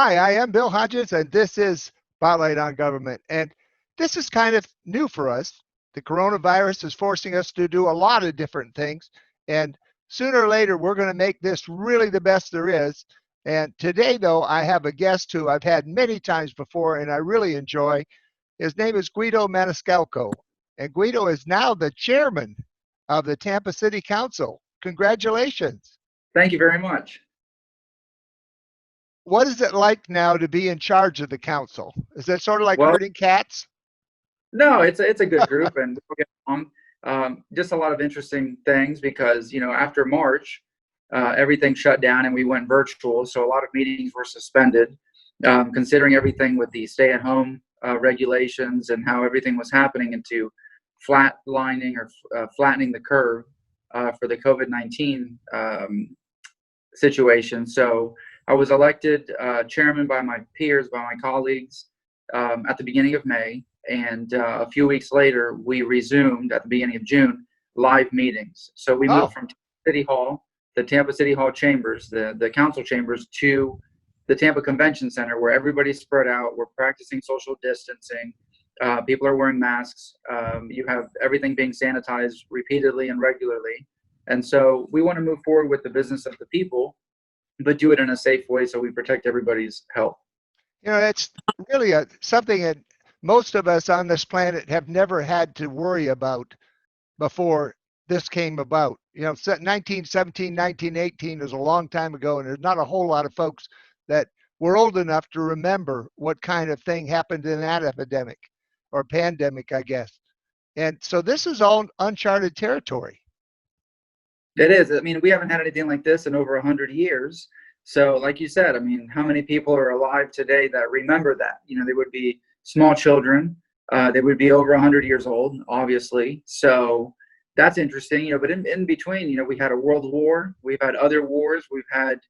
Hi, I am Bill Hodges, and this is Spotlight on Government. And this is kind of new for us. The coronavirus is forcing us to do a lot of different things. And sooner or later, we're going to make this really the best there is. And today, though, I have a guest who I've had many times before and I really enjoy. His name is Guido Maniscalco. And Guido is now the chairman of the Tampa City Council. Congratulations. Thank you very much. What is it like now to be in charge of the council? Is it sort of like Well, herding cats? no, it's a good group, and we'll get along. Just a lot of interesting things because after March, everything shut down and we went virtual, so a lot of meetings were suspended. Considering everything with the stay-at-home regulations and how everything was happening into flatlining or flattening the curve for the COVID-19 situation. So I was elected chairman by my peers, by my colleagues, at the beginning of May. And a few weeks later, we resumed at the beginning of June live meetings. So we moved Oh, from City Hall, the Tampa City Hall chambers, the council chambers, to the Tampa Convention Center, where everybody's spread out. We're practicing social distancing. People are wearing masks. You have everything being sanitized repeatedly and regularly. And so we want to move forward with the business of the people, but do it in a safe way so we protect everybody's health. it's really something that most of us on this planet have never had to worry about before this came about. 1917, 1918 is a long time ago, and there's not a whole lot of folks that were old enough to remember what kind of thing happened in that epidemic or pandemic, I guess. And so this is all uncharted territory. It is. I mean, we haven't had anything like this in over 100 years. So, like you said, I mean, how many people are alive today that remember that? They would be small children. They would be over 100 years old, obviously. So that's interesting. But in between, we had a world war. We've had other wars. We've had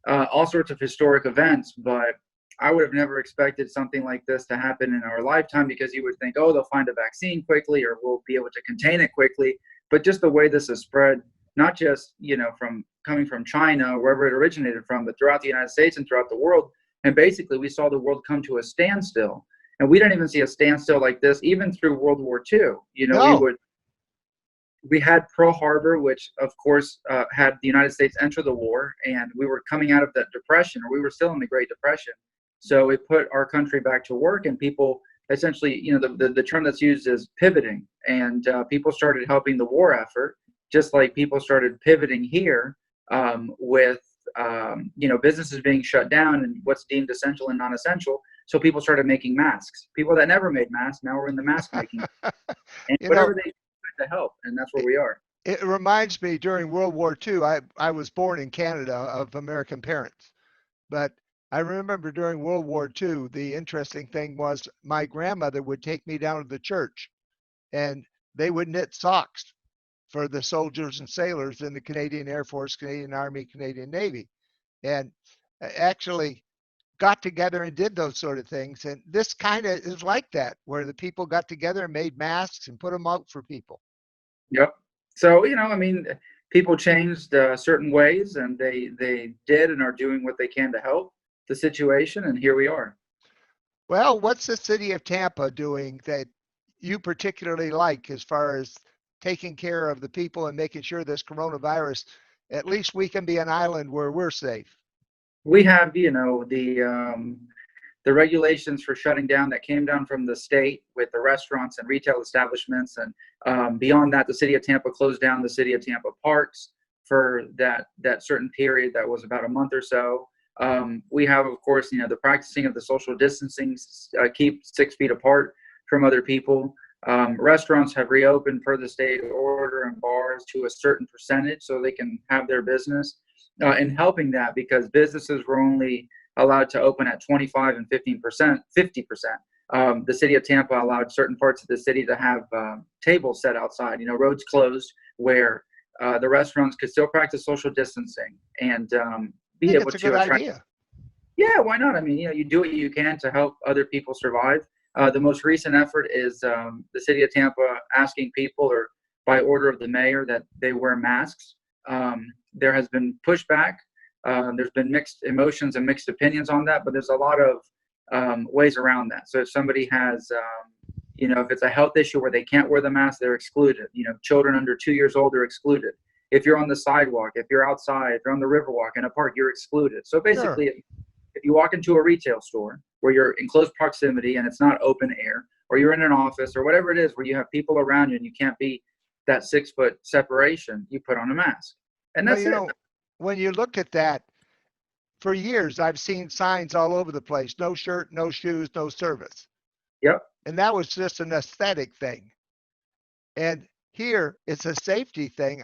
all sorts of historic events. But I would have never expected something like this to happen in our lifetime, because you would think, oh, they'll find a vaccine quickly or we'll be able to contain it quickly. But just the way this has spread, not just from coming from China, wherever it originated from, but throughout the United States and throughout the world. And basically, we saw the world come to a standstill. And we didn't even see a standstill like this even through World War II. No, We had Pearl Harbor, which of course had the United States enter the war, and we were coming out of that depression, or we were still in the Great Depression. So it put our country back to work, and people essentially, the term that's used is pivoting, and people started helping the war effort, just like people started pivoting here with businesses being shut down and what's deemed essential and non-essential. So people started making masks. People that never made masks now are in the mask making, and you know, whatever they could to help, and that's where it, we are. it reminds me during World War II, I was born in Canada of American parents. But I remember during World War II, the interesting thing was my grandmother would take me down to the church and they would knit socks for the soldiers and sailors in the Canadian Air Force, Canadian Army, Canadian Navy, and actually got together and did those sort of things. And this kind of is like that, where the people got together and made masks and put them out for people. Yep. So, I mean, people changed certain ways, and they did and are doing what they can to help the situation, and here we are. Well, what's the city of Tampa doing that you particularly like as far as taking care of the people and making sure this coronavirus, at least we can be an island where we're safe? We have, the regulations for shutting down that came down from the state with the restaurants and retail establishments, and beyond that, the city of Tampa closed down the city of Tampa parks for that certain period that was about a month or so. We have, of course, the practicing of the social distancing, keep 6 feet apart from other people. Restaurants have reopened per the state order, and bars to a certain percentage so they can have their business. In helping that, because businesses were only allowed to open at 25 and 15%, 50%. The city of Tampa allowed certain parts of the city to have tables set outside, roads closed, where the restaurants could still practice social distancing and I be think able it's a good to attract. idea. Yeah, why not? I mean, you do what you can to help other people survive. The most recent effort is the city of Tampa asking people, or by order of the mayor, that they wear masks. There has been pushback There's been mixed emotions and mixed opinions on that, but there's a lot of ways around that. So if somebody has, if it's a health issue where they can't wear the mask, they're excluded. Children under 2 years old are excluded. If you're on the sidewalk, if you're outside, if you're on the riverwalk in a park, you're excluded. So basically, Sure. if you walk into a retail store where you're in close proximity and it's not open air, or you're in an office or whatever it is where you have people around you and you can't be that 6 foot separation, you put on a mask. And Well, that's it. when you look at that, for years, I've seen signs all over the place: no shirt, no shoes, no service. Yep. And that was just an aesthetic thing. And here it's a safety thing.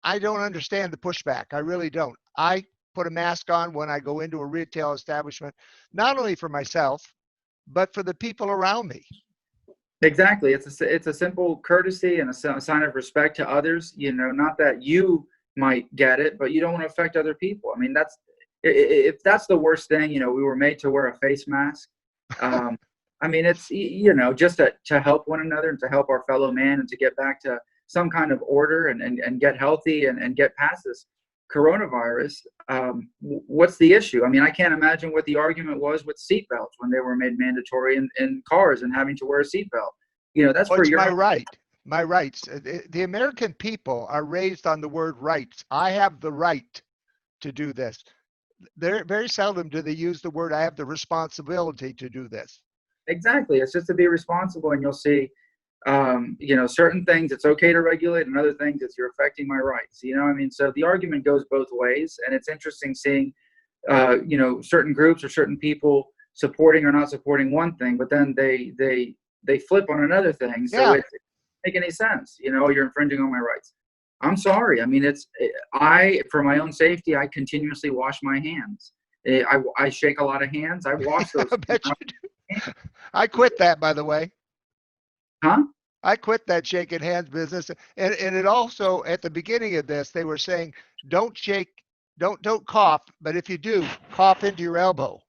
I don't understand the pushback. I really don't. I put a mask on when I go into a retail establishment, not only for myself, but for the people around me. Exactly. It's a simple courtesy and a sign of respect to others. Not that you might get it, but you don't want to affect other people. I mean, if that's the worst thing. We were made to wear a face mask. I mean, it's just to help one another and to help our fellow man and to get back to some kind of order and get healthy and get past this coronavirus. What's the issue? I mean, I can't imagine what the argument was with seatbelts when they were made mandatory in cars and having to wear a seatbelt. That's Well, for it's your my right. My rights. The American people are raised on the word rights. I have the right to do this. Very seldom do they use the word I have the responsibility to do this. Exactly. It's just to be responsible, and you'll see, certain things it's okay to regulate, and other things it's you're affecting my rights. I mean, so the argument goes both ways, and it's interesting seeing, certain groups or certain people supporting or not supporting one thing, but then they flip on another thing. So Yeah. it doesn't make any sense. You're infringing on my rights. I'm sorry. I mean, for my own safety, I continuously wash my hands. I shake a lot of hands. I wash those. I bet you do. I quit that, by the way. Huh? I quit that shaking hands business. And it also, at the beginning of this, they were saying, don't shake, don't cough, but if you do, cough into your elbow.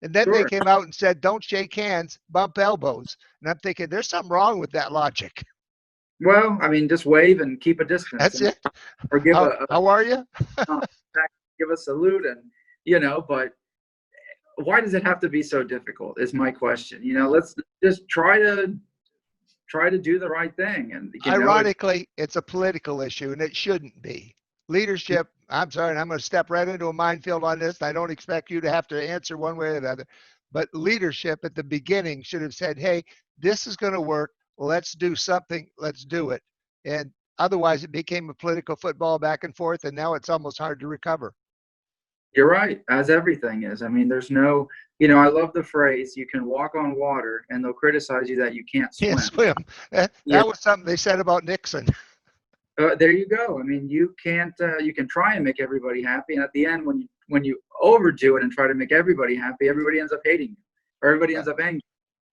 And then they Sure. came out and said, don't shake hands, bump elbows. And I'm thinking, there's something wrong with that logic. Well, I mean, just wave and keep a distance, That's it. or give How are you? give a salute, and But why does it have to be so difficult? Is my question. Let's just try to do the right thing, and Ironically, it's a political issue, and it shouldn't be. Leadership, I'm sorry, and I'm going to step right into a minefield on this. I don't expect you to have to answer one way or the other. But leadership at the beginning should have said, hey, this is going to work. Let's do something. Let's do it. And otherwise, it became a political football back and forth, and now it's almost hard to recover. You're right, as everything is. I mean, there's no, I love the phrase, you can walk on water and they'll criticize you that you can't swim. Can't swim. That was something they said about Nixon. There you go. I mean, you can't, you can try and make everybody happy. And at the end, when you overdo it and try to make everybody happy, everybody ends up hating you, or everybody ends up angry.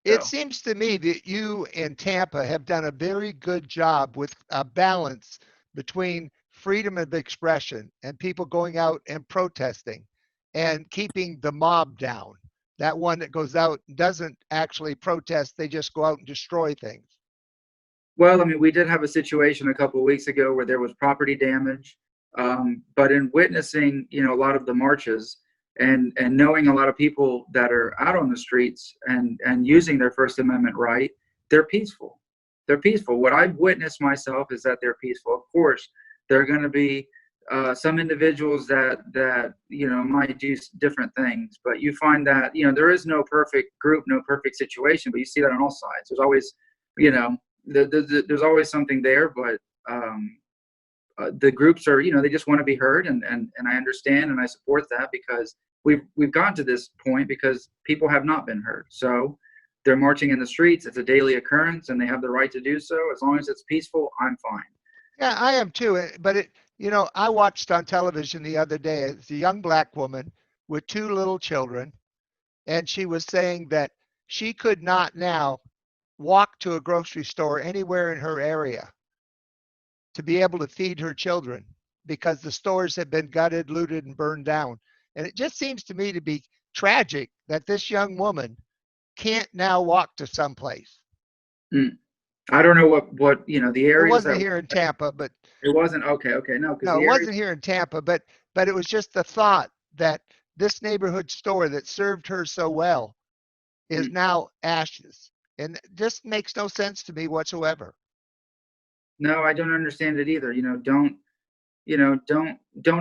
It seems to me that you and Tampa have done a very good job with a balance between freedom of expression and people going out and protesting and keeping the mob down. That one that goes out doesn't actually protest, they just go out and destroy things. Well, I mean, we did have a situation a couple of weeks ago where there was property damage, but in witnessing, a lot of the marches and knowing a lot of people that are out on the streets and using their First Amendment right, they're peaceful. They're peaceful. What I've witnessed myself is that they're peaceful. Of course, there are going to be some individuals that might do different things, but you find that there is no perfect group, no perfect situation, but you see that on all sides. There's always there's always something there, but the groups are they just want to be heard, and I understand and I support that, because we've gotten to this point because people have not been heard. So they're marching in the streets. It's a daily occurrence, and they have the right to do so. As long as it's peaceful, I'm fine. Yeah, I am too. But I watched on television the other day. It's a young black woman with two little children, and she was saying that she could not now walk to a grocery store anywhere in her area to be able to feed her children because the stores have been gutted, looted, and burned down. And it just seems to me to be tragic that this young woman can't now walk to someplace. I don't know what the areas. It wasn't here in Tampa, but it wasn't okay. No, no, it wasn't here in Tampa. But but it was just the thought that this neighborhood store that served her so well is Mm. now ashes. And it just makes no sense to me whatsoever. No, I don't understand it either. Don't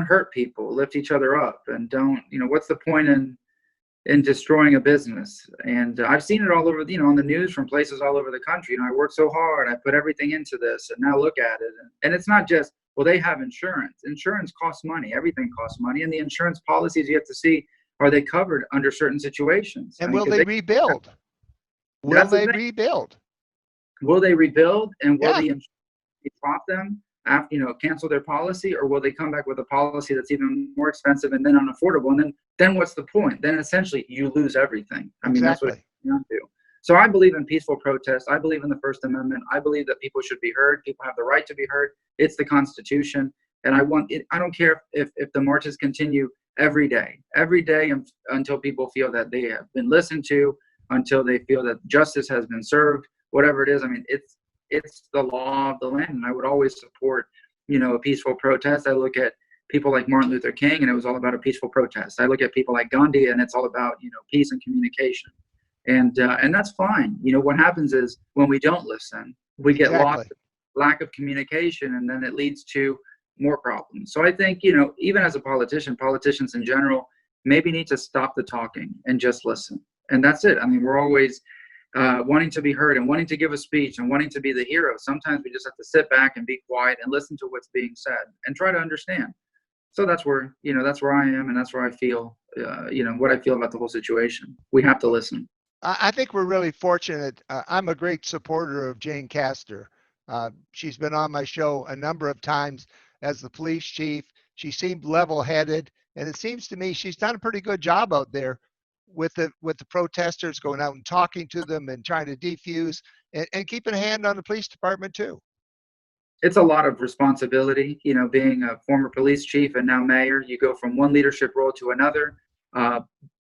hurt people, lift each other up, and don't, what's the point in destroying a business? And I've seen it all over, on the news from places all over the country. I worked so hard, I put everything into this, and now look at it. And it's not just, well, they have insurance. Insurance costs money. Everything costs money. And the insurance policies, you have to see, are they covered under certain situations? And I mean, will because they rebuild? Will that's the they thing. rebuild? Will they rebuild, and will Yeah, the insurance drop them after, cancel their policy, or will they come back with a policy that's even more expensive and then unaffordable? And then what's the point? Then essentially you lose everything. I mean, that's what it exactly. comes down to. So I believe in peaceful protest. I believe in the First Amendment. I believe that people should be heard. People have the right to be heard. It's the Constitution. And I want it. I don't care if the marches continue every day until people feel that they have been listened to, until they feel that justice has been served, whatever it is. I mean, it's the law of the land, and I would always support, a peaceful protest. I look at people like Martin Luther King, and it was all about a peaceful protest. I look at people like Gandhi, and it's all about, peace and communication, and that's fine. What happens is when we don't listen, we get lost, Exactly. lack of communication, and then it leads to more problems. So I think, even as a politician, politicians in general maybe need to stop the talking and just listen, and that's it. I mean, we're always wanting to be heard and wanting to give a speech and wanting to be the hero. Sometimes we just have to sit back and be quiet and listen to what's being said and try to understand. So that's where, that's where I am, and that's where I feel, what I feel about the whole situation. We have to listen. I think we're really fortunate. I'm a great supporter of Jane Castor. She's been on my show a number of times as the police chief. She seemed level-headed, and it seems to me she's done a pretty good job out there with the protesters, going out and talking to them and trying to defuse and keeping a hand on the police department too. It's a lot of responsibility, being a former police chief and now mayor. You go from one leadership role to another.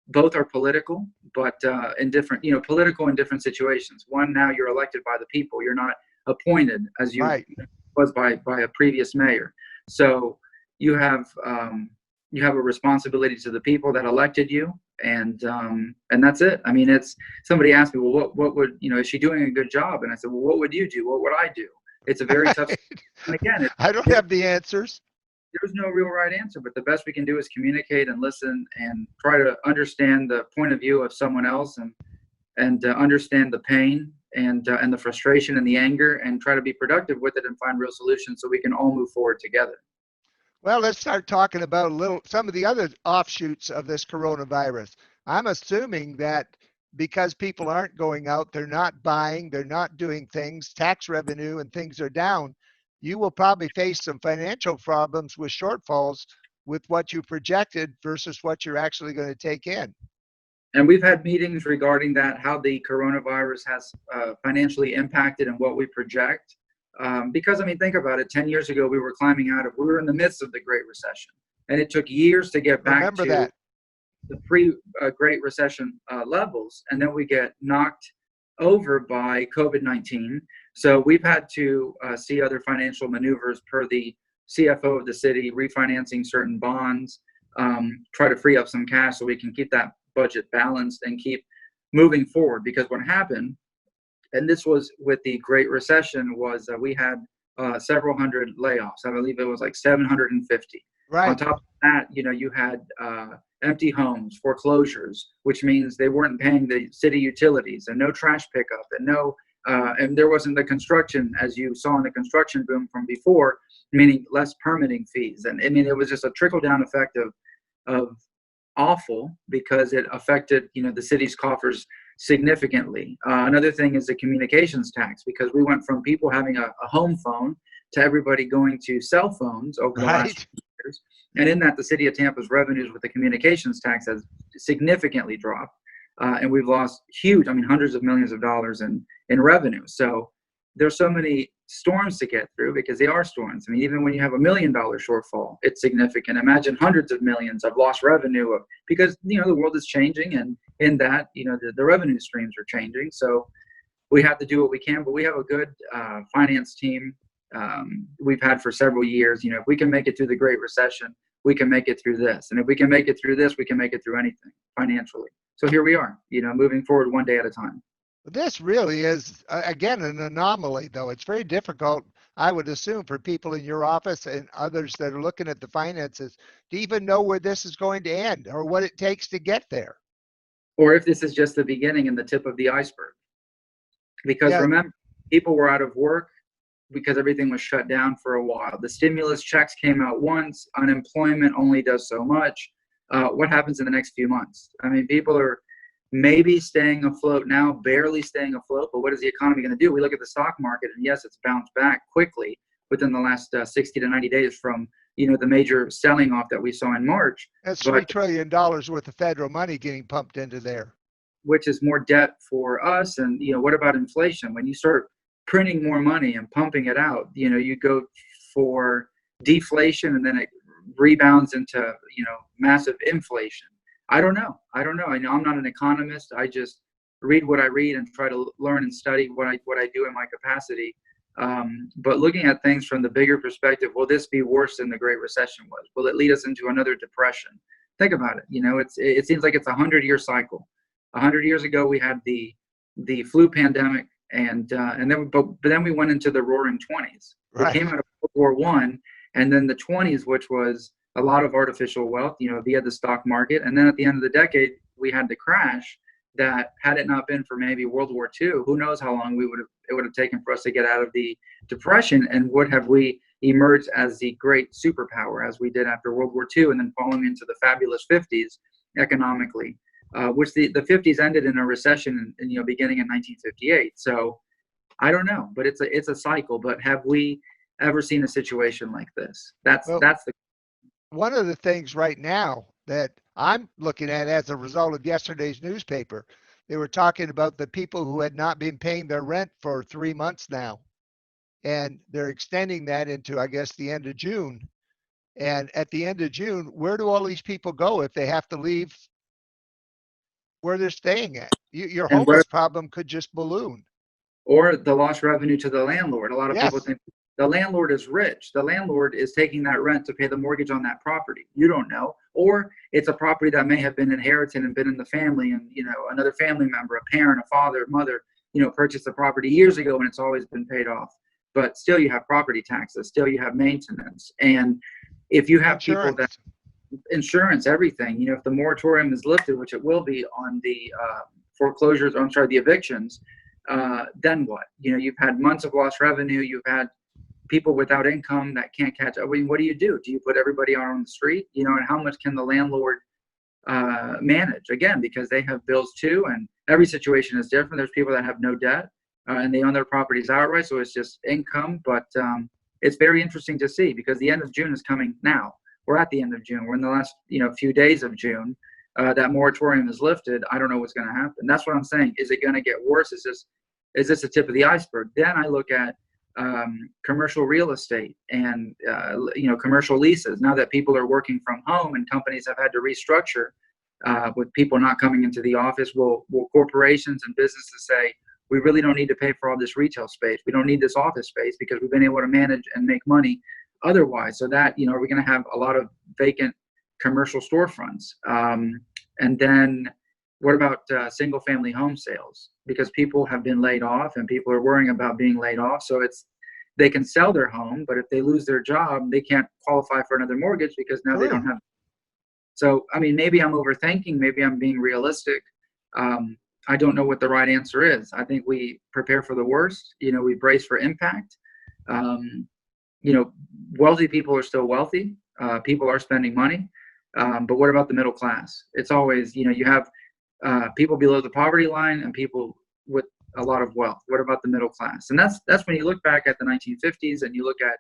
Both are political, but in different, political in different situations. One, now you're elected by the people. You're not appointed as you Right. was by a previous mayor. So you have a responsibility to the people that elected you, and that's it. I mean, it's, somebody asked me, well, what would, is she doing a good job? And I said, well, what would you do? What would I do? It's a very tough. And again, I don't have the answers. there's no real right answer, but the best we can do is communicate and listen and try to understand the point of view of someone else, and understand the pain and the frustration and the anger, and try to be productive with it and find real solutions so we can all move forward together. Well, let's start talking about some of the other offshoots of this coronavirus. I'm assuming that because people aren't going out, they're not buying, they're not doing things, tax revenue and things are down. You will probably face some financial problems with shortfalls with what you projected versus what you're actually going to take in. And we've had meetings regarding that, how the coronavirus has financially impacted and what we project. Because, I mean, think about it. 10 years ago, we were in the midst of the Great Recession. And it took years to get back Remember to that. the pre-Great Recession levels. And then we get knocked over by COVID-19. So we've had to see other financial maneuvers per the CFO of the city, refinancing certain bonds, try to free up some cash so we can keep that budget balanced and keep moving forward. Because what happened, and this was with the Great Recession, was we had several hundred layoffs. I believe it was like 750. On Right. top of that, you had empty homes, foreclosures, which means they weren't paying the city utilities, and no trash pickup, and there wasn't the construction, as you saw in the construction boom from before, meaning less permitting fees. And I mean, it was just a trickle down effect of awful, because it affected, the city's coffers significantly. Another thing is the communications tax, because we went from people having a home phone to everybody going to cell phones over the last Right. few years. And in that, the city of Tampa's revenues with the communications tax has significantly dropped. And we've lost hundreds of millions of dollars in revenue. So there's so many storms to get through, because they are storms. I mean, even when you have $1 million shortfall, it's significant. Imagine hundreds of millions of lost revenue, because the world is changing, and in that, the revenue streams are changing. So we have to do what we can, but we have a good finance team we've had for several years. If we can make it through the Great Recession, we can make it through this. And if we can make it through this, we can make it through anything financially. So here we are, moving forward one day at a time. This really is, again, an anomaly, though. It's very difficult, I would assume, for people in your office and others that are looking at the finances to even know where this is going to end or what it takes to get there. Or if this is just the beginning and the tip of the iceberg. Because Yeah, remember, people were out of work because everything was shut down for a while. The stimulus checks came out once. Unemployment only does so much. What happens in the next few months? I mean, people are maybe staying afloat now, barely staying afloat, but what is the economy going to do? We look at the stock market, and yes, it's bounced back quickly within the last 60 to 90 days from the major selling off that we saw in March. that's But $3 trillion worth of federal money getting pumped into there. which is more debt for us? And what about inflation? When you start printing more money and pumping it out, you go for deflation, and then it rebounds into massive inflation. I don't know. I know I'm not an economist. I just read what I read and try to learn and study what I do in my capacity. But looking at things from the bigger perspective, will this be worse than the Great Recession was? Will it lead us into another depression? Think about it. It seems like it's a 100-year cycle. 100 years ago, we had the flu pandemic, and then we went into the Roaring '20s. We Right. came out of World War I, and then the '20s, which was a lot of artificial wealth, via the stock market, and then at the end of the decade, we had the crash. That had it not been for maybe World War II, who knows how long it would have taken for us to get out of the depression, and would have we emerged as the great superpower as we did after World War II, and then falling into the fabulous '50s economically. Which the '50s ended in a recession, beginning in 1958. So I don't know, but it's a cycle. But have we ever seen a situation like this? That's Well, that's the one of the things right now that I'm looking at as a result of yesterday's newspaper, they were talking about the people who had not been paying their rent for 3 months now. And they're extending that into, I guess, the end of June. And at the end of June, where do all these people go if they have to leave where they're staying at? Your and what homeless problem could just balloon. or the lost revenue to the landlord. A lot of people Yes, think the landlord is rich. The landlord is taking that rent to pay the mortgage on that property. You don't know. Or it's a property that may have been inherited and been in the family, and another family member, a parent, a father, mother, purchased the property years ago and it's always been paid off. But still you have property taxes, still you have maintenance. And if you have people that insurance. insurance, everything, if the moratorium is lifted, which it will be on the foreclosures, or I'm sorry, the evictions, then what? You've had months of lost revenue. You've had people without income that can't catch up. I mean, what do? Do you put everybody out on the street? And how much can the landlord manage? Again, because they have bills too, and every situation is different. There's people that have no debt and they own their properties outright, so it's just income. But it's very interesting to see, because the end of June is coming now. We're at the end of June. We're in the last few days of June. That moratorium is lifted. I don't know what's going to happen. That's what I'm saying. Is it going to get worse? Is this the tip of the iceberg? Then I look at commercial real estate and commercial leases. Now that people are working from home and companies have had to restructure with people not coming into the office, will corporations and businesses say, we really don't need to pay for all this retail space. We don't need this office space because we've been able to manage and make money otherwise. So that, are we going to have a lot of vacant commercial storefronts? And then what about single family home sales? Because people have been laid off and people are worrying about being laid off. So they can sell their home, but if they lose their job, they can't qualify for another mortgage because now they don't have. So, I mean, maybe I'm overthinking, maybe I'm being realistic. I don't know what the right answer is. I think we prepare for the worst. We brace for impact. Wealthy people are still wealthy. People are spending money. But what about the middle class? It's always, you have people below the poverty line and people with a lot of wealth. What about the middle class? And that's when you look back at the 1950s and you look at,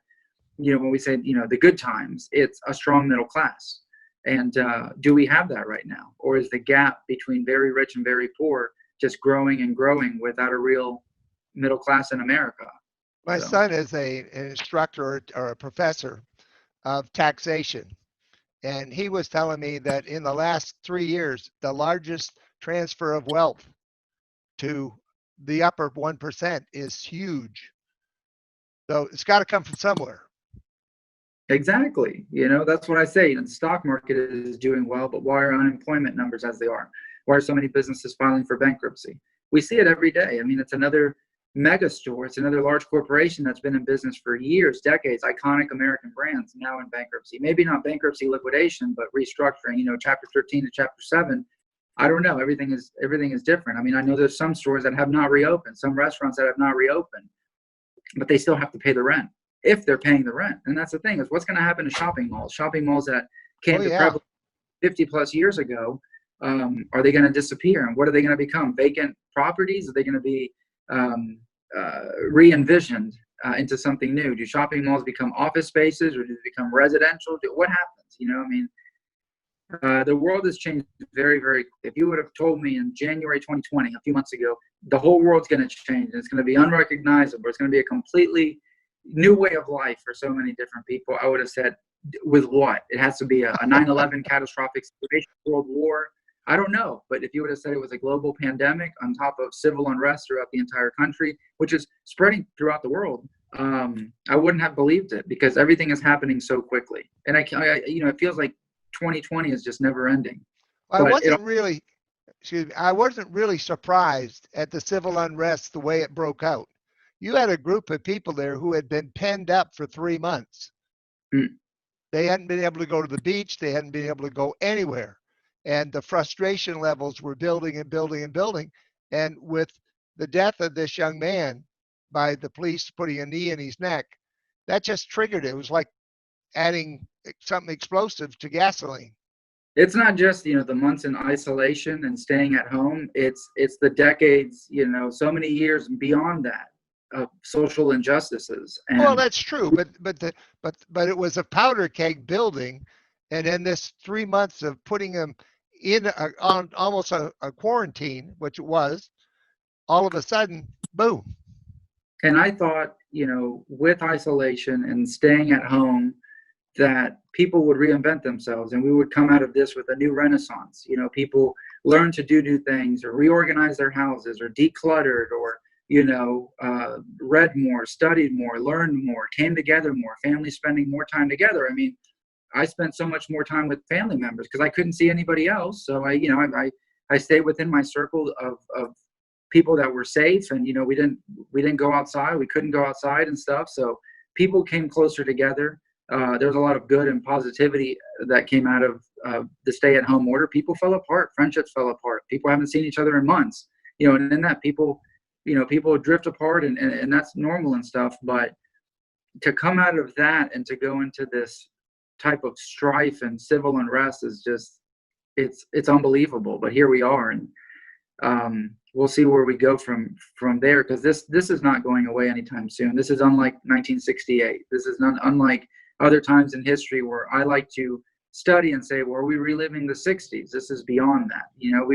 when we say, the good times, it's a strong middle class. And do we have that right now? Or is the gap between very rich and very poor just growing and growing without a real middle class in America? My So, son is an instructor or a professor of taxation. And he was telling me that in the last 3 years, the largest transfer of wealth to the upper 1% is huge. So it's got to come from somewhere. Exactly. That's what I say. The stock market is doing well, but why are unemployment numbers as they are? Why are so many businesses filing for bankruptcy? We see it every day. I mean, it's another mega store. It's another large corporation that's been in business for years, decades, iconic American brands now in bankruptcy. Maybe not bankruptcy liquidation, but restructuring, chapter 13 to chapter 7. I don't know. Everything is different. I mean, I know there's some stores that have not reopened, some restaurants that have not reopened, but they still have to pay the rent if they're paying the rent. And that's the thing, is what's going to happen to shopping malls? Shopping malls that Oh came to yeah. prevalence 50 plus years ago, are they going to disappear? And what are they going to become? Vacant properties? Are they going to be re-envisioned into something new? Do shopping malls become office spaces, or do they become residential? What happens? I mean, the world has changed very, very. If you would have told me in January 2020, a few months ago, the whole world's going to change, and it's going to be unrecognizable, it's going to be a completely new way of life for so many different people, I would have said, with what? It has to be a 9/11 catastrophic situation, world war. I don't know. But if you would have said it was a global pandemic on top of civil unrest throughout the entire country, which is spreading throughout the world, I wouldn't have believed it, because everything is happening so quickly. And it feels like 2020 is just never ending. I But it wasn't really, excuse me, I wasn't really surprised at the civil unrest the way it broke out. You had a group of people there who had been penned up for 3 months. mm, They hadn't been able to go to the beach. They hadn't been able to go anywhere. And the frustration levels were building and building and building. And with the death of this young man by the police putting a knee in his neck, that just triggered it. It was like adding something explosive to gasoline. it's not just the months in isolation and staying at home. It's the decades, so many years beyond that, of social injustices. Well, And that's true, but it was a powder keg building, and then this 3 months of putting them in on almost a quarantine, which it was, all of a sudden, boom. I thought, with isolation and staying at home, that people would reinvent themselves, and we would come out of this with a new renaissance. People learn to do new things, or reorganize their houses, or decluttered, or read more, studied more, learned more, came together more, families spending more time together. I mean, I spent so much more time with family members because I couldn't see anybody else. So I stayed within my circle of people that were safe, and we didn't go outside. We couldn't go outside and stuff. So people came closer together. There was a lot of good and positivity that came out of the stay-at-home order. People fell apart. Friendships fell apart. People haven't seen each other in months. And in that, people drift apart, and that's normal and stuff. But to come out of that and to go into this type of strife and civil unrest is just, it's unbelievable. But here we are, and we'll see where we go from there, because this is not going away anytime soon. This is unlike 1968. This is not unlike other times in history where I like to study and say, well, are we reliving the 60s? This is beyond that.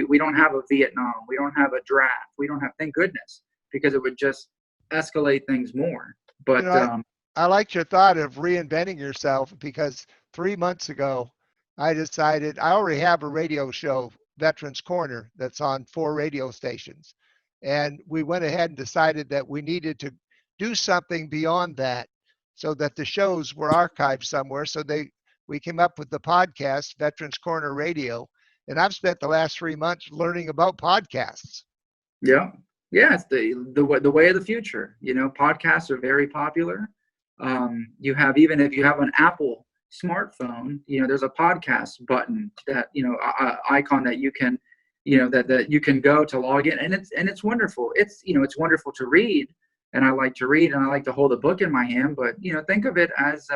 We don't have a Vietnam. We don't have a draft. We don't have, thank goodness, because it would just escalate things more. You But know, I liked your thought of reinventing yourself, because 3 months ago, I decided I already have a radio show, Veterans Corner, that's on 4 radio stations. And we went ahead and decided that we needed to do something beyond that so that the shows were archived somewhere. So we came up with the podcast, Veterans Corner Radio. And I've spent the last 3 months learning about podcasts. yeah, yeah, it's the way of the future. Podcasts are very popular. You have, even if you have an Apple smartphone, there's a podcast button, that icon that you can, that you can go to log in, and it's wonderful. It's wonderful to read, and I like to read, and I like to hold a book in my hand. But think of it as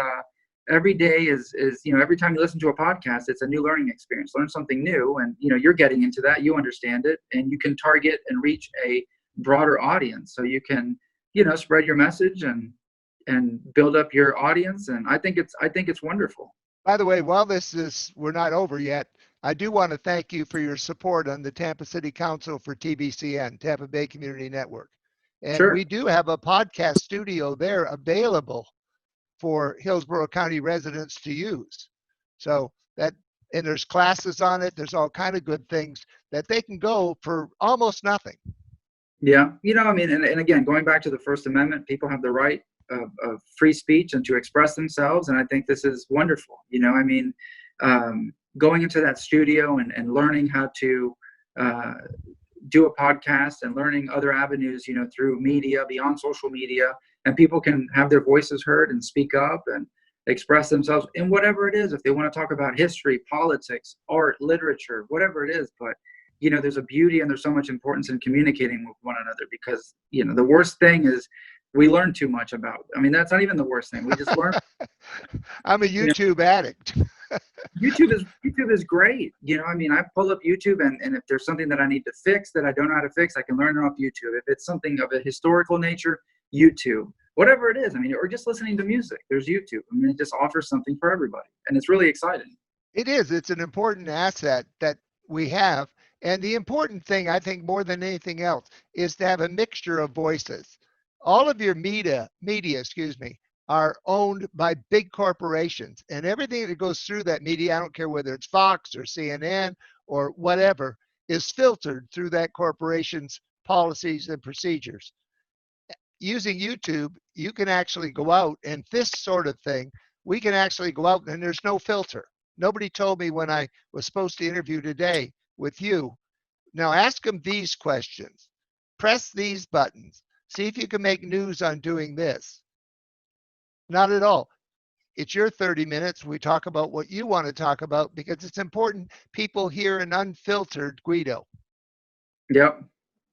every day is every time you listen to a podcast, it's a new learning experience. Learn something new, and you're getting into that, you understand it, and you can target and reach a broader audience, so you can spread your message and build up your audience. And I think it's wonderful. By the way, while we're not over yet, I do want to thank you for your support on the Tampa City Council for TBCN, Tampa Bay Community Network. And Sure. we do have a podcast studio there available for Hillsborough County residents to use. So and there's classes on it. There's all kind of good things that they can go for almost nothing. Yeah. I mean, and again, going back to the First Amendment, people have the right of free speech and to express themselves. And I think this is wonderful. I mean, going into that studio and learning how to uh, do a podcast and learning other avenues, through media, beyond social media, and people can have their voices heard and speak up and express themselves in whatever it is. If they want to talk about history, politics, art, literature, whatever it is. But, there's a beauty and there's so much importance in communicating with one another, because, the worst thing is we learn too much about. I mean, that's not even the worst thing. We just learn. I'm a YouTube addict. YouTube is great. I mean, I pull up YouTube, and if there's something that I need to fix that I don't know how to fix, I can learn it off YouTube. If it's something of a historical nature, YouTube. Whatever it is, I mean, or just listening to music, there's YouTube. I mean, it just offers something for everybody, and it's really exciting. It is. It's an important asset that we have. And the important thing, I think, more than anything else, is to have a mixture of voices. All of your excuse me, are owned by big corporations. And everything that goes through that media, I don't care whether it's Fox or CNN or whatever, is filtered through that corporation's policies and procedures. Using YouTube, you can actually go out, and this sort of thing, we can actually go out and there's no filter. Nobody told me when I was supposed to interview today with you. Now ask them these questions. Press these buttons. See if you can make news on doing this. Not at all. It's your 30 minutes. We talk about what you want to talk about because it's important people hear an unfiltered Guido. Yep,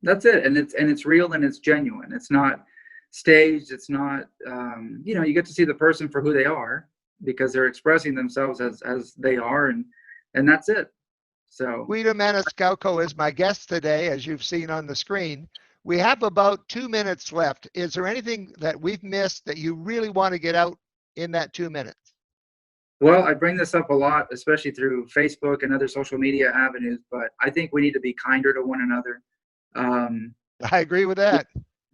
that's it, and it's real and it's genuine. It's not staged. It's not. You get to see the person for who they are, because they're expressing themselves as they are, and that's it. So Guido Maniscalco is my guest today, as you've seen on the screen. We have about 2 minutes left. Is there anything that we've missed that you really want to get out in that 2 minutes? Well, I bring this up a lot, especially through Facebook and other social media avenues, but I think we need to be kinder to one another. I agree with that.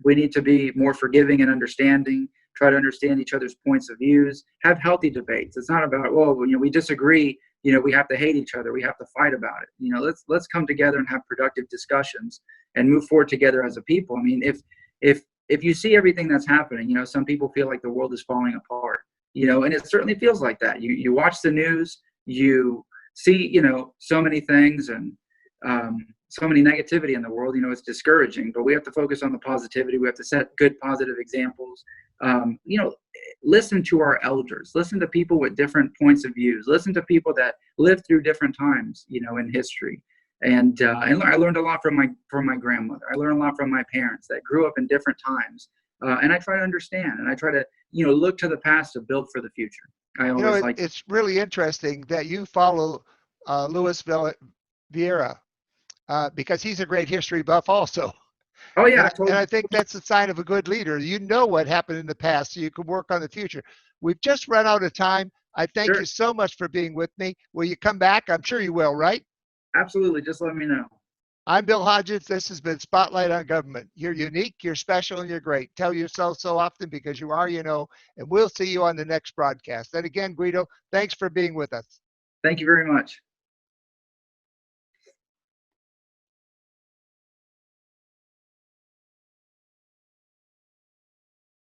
We need to be more forgiving and understanding, try to understand each other's points of views, have healthy debates. It's not about, well, we disagree, we have to hate each other, we have to fight about it. Let's come together and have productive discussions and move forward together as a people. I mean, if you see everything that's happening, some people feel like the world is falling apart, and it certainly feels like that. You watch the news, you see, so many things, and so many negativity in the world. It's discouraging, but we have to focus on the positivity. We have to set good positive examples. Listen to our elders, listen to people with different points of views, listen to people that lived through different times, in history. And I learned a lot from my grandmother. I learned a lot from my parents that grew up in different times. And I try to understand, and I try to, look to the past to build for the future. I always it's really interesting that you follow Luis Vieira because he's a great history buff also. Oh yeah, And I think that's a sign of a good leader. You know what happened in the past, so you can work on the future. We've just run out of time. I thank you so much for being with me. Will you come back? I'm sure you will, right? Absolutely. Just let me know. I'm Bill Hodges. This has been Spotlight on Government. You're unique, you're special, and you're great. Tell yourself so often because you are, and we'll see you on the next broadcast. And again, Guido, thanks for being with us. Thank you very much.